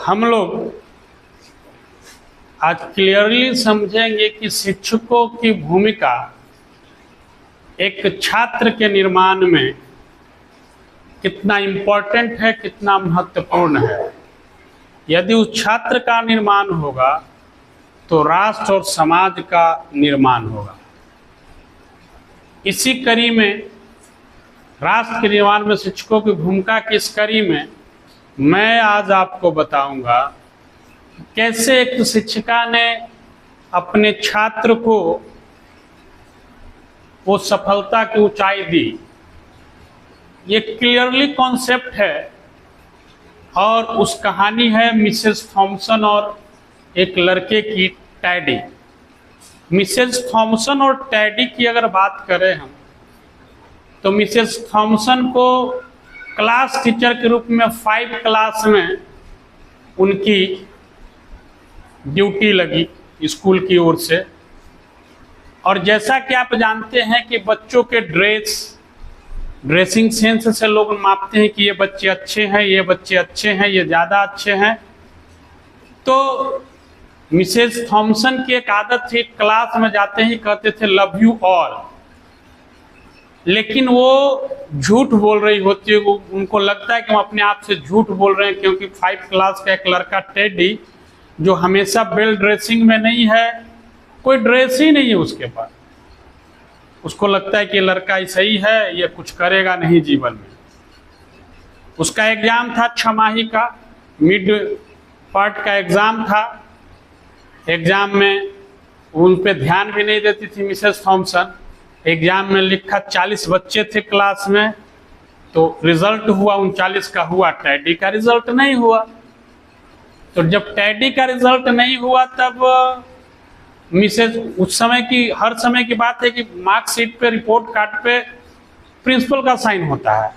हम लोग आज क्लियरली समझेंगे कि शिक्षकों की भूमिका एक छात्र के निर्माण में कितना इम्पोर्टेंट है, कितना महत्वपूर्ण है। यदि उस छात्र का निर्माण होगा तो राष्ट्र और समाज का निर्माण होगा। इसी कड़ी में राष्ट्र के निर्माण में शिक्षकों की भूमिका की इस कड़ी में मैं आज आपको बताऊंगा कैसे एक शिक्षिका ने अपने छात्र को वो सफलता की ऊंचाई दी। ये क्लियरली कॉन्सेप्ट है और उस कहानी है मिसेस थॉमसन और एक लड़के की, टैडी। मिसेस थॉमसन और टैडी की अगर बात करें हम तो मिसेस थॉमसन को क्लास टीचर के रूप में 5 क्लास में उनकी ड्यूटी लगी स्कूल की ओर से। और जैसा कि आप जानते हैं कि बच्चों के ड्रेसिंग सेंस से लोग मापते हैं कि ये बच्चे अच्छे हैं, ये बच्चे अच्छे हैं, ये ज़्यादा अच्छे हैं। तो मिसेस थॉमसन की एक आदत थी, क्लास में जाते ही कहते थे लव यू ऑल, लेकिन वो झूठ बोल रही होती है। उनको लगता है कि हम अपने आप से झूठ बोल रहे हैं, क्योंकि 5 क्लास का एक लड़का टेडी जो हमेशा बेल ड्रेसिंग में नहीं है, कोई ड्रेस ही नहीं है उसके पास, उसको लगता है कि ये लड़का ही सही है, ये कुछ करेगा नहीं जीवन में। उसका एग्जाम था 6 माही का, मिड पार्ट का एग्जाम था। एग्जाम में उन पे ध्यान भी नहीं देती थी मिसेस थॉमसन। एग्जाम में लिखा 40 बच्चे थे क्लास में, तो रिजल्ट हुआ 39 का हुआ, टैडी का रिजल्ट नहीं हुआ। तो जब टैडी का रिजल्ट नहीं हुआ तब मिसेज, उस समय की हर समय की बात है कि मार्कशीट पे, रिपोर्ट कार्ड पे प्रिंसिपल का साइन होता है।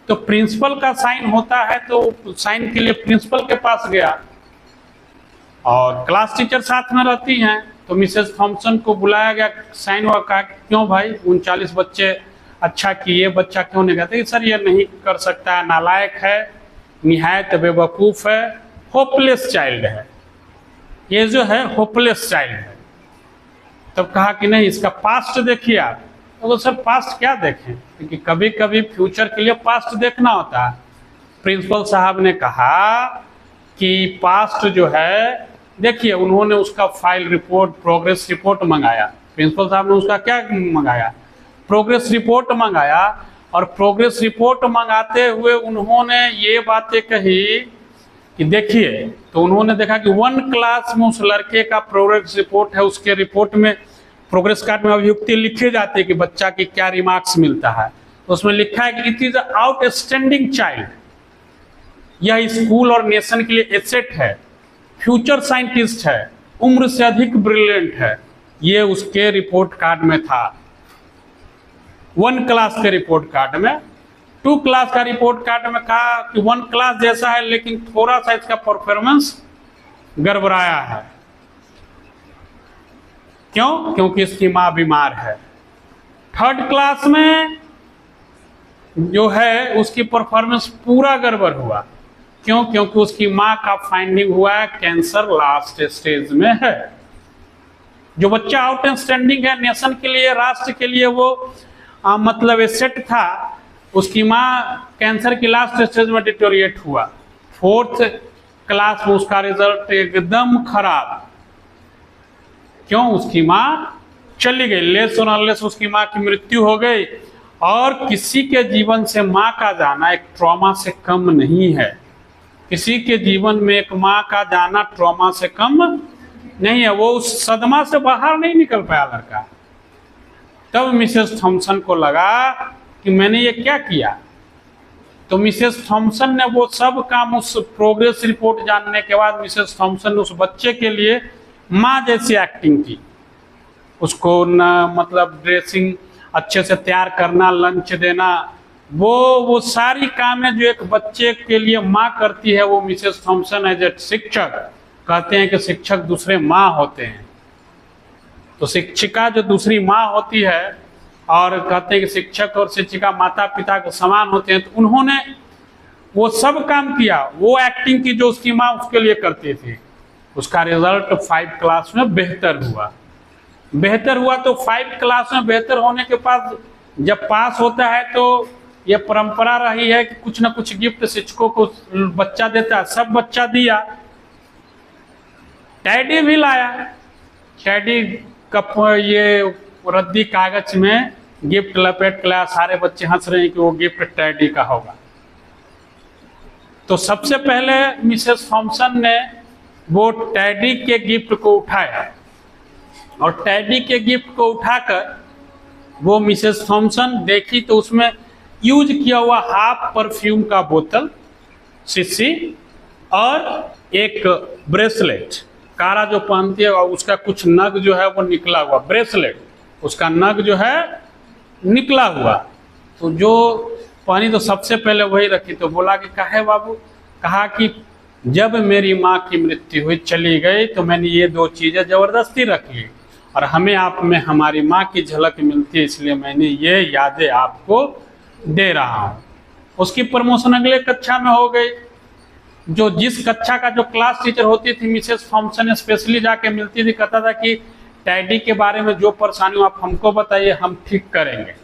तो प्रिंसिपल का साइन होता है तो साइन के लिए प्रिंसिपल के पास गया और क्लास टीचर साथ में रहती हैं। तो मिसेस थॉमसन को बुलाया गया, साइन हुआ, कहा क्यों भाई 39 बच्चे अच्छा किए, बच्चा क्यों नहीं कहते? सर ये नहीं कर सकता है, नालायक है, निहायत बेवकूफ़ है, होपलेस चाइल्ड है, ये जो है होपलेस चाइल्ड है। तब कहा कि नहीं, इसका पास्ट देखिए आप। तो सर पास्ट क्या देखें, क्योंकि कभी कभी फ्यूचर के लिए पास्ट देखना होता है। प्रिंसिपल साहब ने कहा कि पास्ट जो है देखिए, उन्होंने उसका फाइल रिपोर्ट, प्रोग्रेस रिपोर्ट मंगाया। प्रिंसिपल साहब ने उसका क्या मंगाया? प्रोग्रेस रिपोर्ट मंगाया। और प्रोग्रेस रिपोर्ट मंगाते हुए उन्होंने ये बातें कही कि देखिए, तो उन्होंने देखा कि 1 क्लास में उस लड़के का प्रोग्रेस रिपोर्ट है, उसके रिपोर्ट में प्रोग्रेस कार्ड में अभियुक्ति लिखे जाते हैं कि बच्चा की क्या रिमार्क्स मिलता है। तो उसमें लिखा है कि इट इज आउटस्टैंडिंग चाइल्ड, यह स्कूल और नेशन के लिए एसेट है, फ्यूचर साइंटिस्ट है, उम्र से अधिक ब्रिलियंट है। ये उसके रिपोर्ट कार्ड में था, 1 क्लास के रिपोर्ट कार्ड में। 2 क्लास का रिपोर्ट कार्ड में कहा कि 1 क्लास जैसा है, लेकिन थोड़ा सा इसका परफॉर्मेंस गड़बड़ाया है। क्यों? क्योंकि इसकी माँ बीमार है। 3rd क्लास में जो है उसकी परफॉर्मेंस पूरा गड़बड़ हुआ। क्यों? क्योंकि उसकी माँ का फाइंडिंग हुआ है कैंसर लास्ट स्टेज में है। जो बच्चा आउटस्टैंडिंग है, नेशन के लिए, राष्ट्र के लिए वो मतलब एसेट था, उसकी माँ कैंसर की लास्ट स्टेज में डिटोरिएट हुआ। 4th क्लास में उसका रिजल्ट एकदम खराब। क्यों? उसकी माँ चली गई, लेस और अनलेस उसकी माँ की मृत्यु हो गई। और किसी के जीवन से माँ का जाना एक ट्रॉमा से कम नहीं है। किसी के जीवन में एक माँ का जाना ट्रॉमा से कम नहीं है। वो उस सदमा से बाहर नहीं निकल पाया लड़का। तब मिसेस थॉमसन को लगा कि मैंने ये क्या किया। तो मिसेस थॉमसन ने वो सब काम, उस प्रोग्रेस रिपोर्ट जानने के बाद मिसेस थॉमसन ने उस बच्चे के लिए माँ जैसी एक्टिंग की। उसको न मतलब ड्रेसिंग अच्छे से तैयार करना, लंच देना, वो सारी कामें जो एक बच्चे के लिए माँ करती है, वो मिसेस थॉमसन एज ए शिक्षक, कहते हैं कि शिक्षक दूसरे माँ होते हैं। तो शिक्षिका जो दूसरी माँ होती है, और कहते हैं कि शिक्षक और शिक्षिका माता पिता के समान होते हैं, तो उन्होंने वो सब काम किया, वो एक्टिंग की जो उसकी माँ उसके लिए करती थी। उसका रिजल्ट 5 क्लास में बेहतर हुआ। तो 5 क्लास में बेहतर होने के बाद जब पास होता है तो ये परंपरा रही है कि कुछ ना कुछ गिफ्ट शिक्षकों को बच्चा देता है। सब बच्चा दिया, टैडी भी लाया। टैडी का ये रद्दी कागज में गिफ्ट लपेट के लाया। सारे बच्चे हंस रहे हैं कि वो गिफ्ट टैडी का होगा। तो सबसे पहले मिसेस थॉमसन ने वो टैडी के गिफ्ट को उठाया और टैडी के गिफ्ट को उठाकर वो मिसेस थॉमसन देखी तो उसमें यूज किया हुआ हाफ परफ्यूम का बोतल, शीशी और एक ब्रेसलेट, कारा जो पहनती है और उसका कुछ नग जो है वो निकला हुआ, ब्रेसलेट उसका नग जो है निकला हुआ। तो जो पहनी तो सबसे पहले वही रखी। तो बोला कि काहे बाबू? कहा कि जब मेरी माँ की मृत्यु हुई, चली गई, तो मैंने ये 2 चीज़ें ज़बरदस्ती रख ली और हमें आप में हमारी माँ की झलक मिलती है, इसलिए मैंने ये यादें आपको दे रहा हूँ। उसकी प्रमोशन अगले कक्षा में हो गई। जो जिस कक्षा का जो क्लास टीचर होती थी मिसेस थॉमसन स्पेशली जाके मिलती थी, कहता था कि टैडी के बारे में जो परेशानी हो आप हमको बताइए, हम ठीक करेंगे।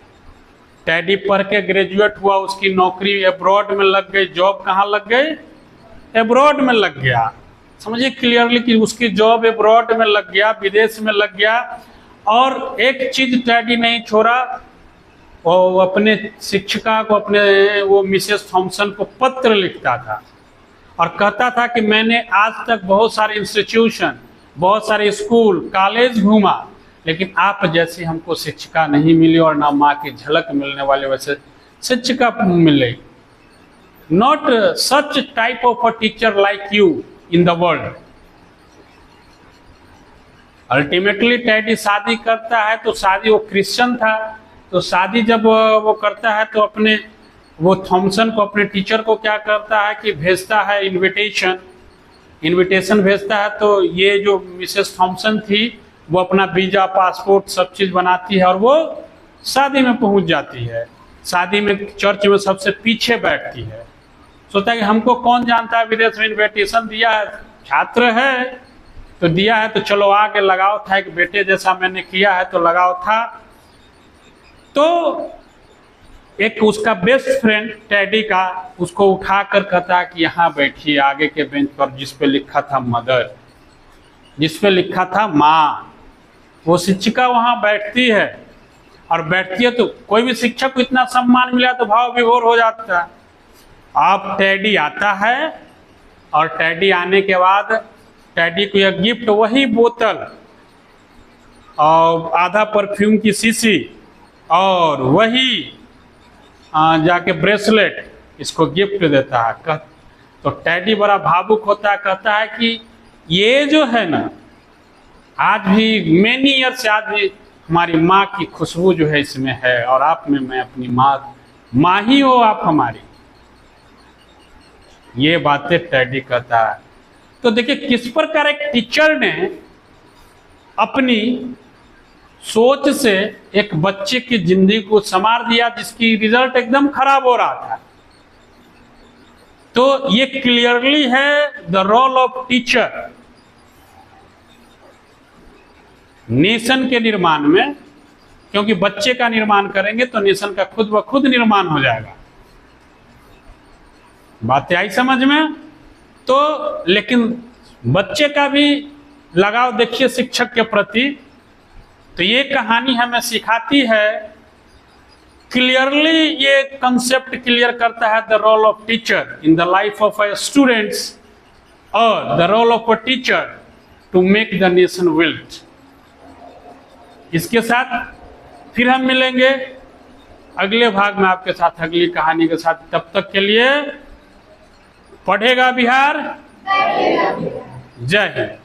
टैडी पढ़ के ग्रेजुएट हुआ, उसकी नौकरी एब्रॉड में लग गई। जॉब कहाँ लग गई? एब्रॉड में लग गया। समझिए क्लियरली कि उसकी जॉब एब्रॉड में लग गया, विदेश में लग गया। और एक चीज टैडी नहीं छोड़ा, वो अपने शिक्षिका को, अपने वो मिसेस थॉमसन को पत्र लिखता था और कहता था कि मैंने आज तक बहुत सारे इंस्टीट्यूशन, बहुत सारे स्कूल, कॉलेज घूमा, लेकिन आप जैसी हमको शिक्षिका नहीं मिली और ना माँ की झलक मिलने वाले वैसे शिक्षिका मिले। Not such type of a teacher like you in the world. Ultimately teddy शादी करता है, तो शादी, वो क्रिश्चियन था, तो शादी जब वो करता है तो अपने वो थॉमसन को, अपने टीचर को क्या करता है कि भेजता है इनविटेशन भेजता है। तो ये जो मिसेस थॉमसन थी वो अपना वीजा, पासपोर्ट सब चीज़ बनाती है और वो शादी में पहुंच जाती है। शादी में चर्च में सबसे पीछे बैठती है। सोचता है कि हमको कौन जानता है, विदेश में इन्विटेशन दिया है, छात्र है तो दिया है, तो चलो आगे लगाओ था, एक बेटे जैसा मैंने किया है तो लगाओ था। तो एक उसका बेस्ट फ्रेंड टैडी का उसको उठाकर कहता है कि यहाँ बैठिए आगे के बेंच पर, जिस पे लिखा था मदर, जिस पे लिखा था माँ। वो शिक्षिका वहाँ बैठती है और बैठती है तो कोई भी शिक्षक को इतना सम्मान मिला तो भाव विभोर हो जाता है। अब टैडी आता है और टैडी आने के बाद टैडी को यह गिफ्ट, वही बोतल और आधा परफ्यूम की शीशी और वही जाके ब्रेसलेट इसको गिफ्ट देता है। तो टैडी बड़ा भावुक होता है, कहता है कि ये जो है ना, आज भी मेनी ईयर से आज भी हमारी माँ की खुशबू जो है इसमें है और आप में मैं अपनी माँ ही हो आप हमारी। ये बातें टैडी कहता है। तो देखिए किस प्रकार एक टीचर ने अपनी सोच से एक बच्चे की जिंदगी को संवार दिया जिसकी रिजल्ट एकदम खराब हो रहा था। तो ये क्लियरली है the role of teacher nation के निर्माण में, क्योंकि बच्चे का निर्माण करेंगे तो नेशन का खुद ब खुद निर्माण हो जाएगा। बात आई समझ में? तो लेकिन बच्चे का भी लगाव देखिए शिक्षक के प्रति। तो ये कहानी हमें सिखाती है, क्लियरली ये कंसेप्ट क्लियर करता है the role of teacher in the life of a students और the role of a teacher to make the nation build. इसके साथ फिर हम मिलेंगे अगले भाग में आपके साथ अगली कहानी के साथ। तब तक के लिए पढ़ेगा बिहार, जय हिंद।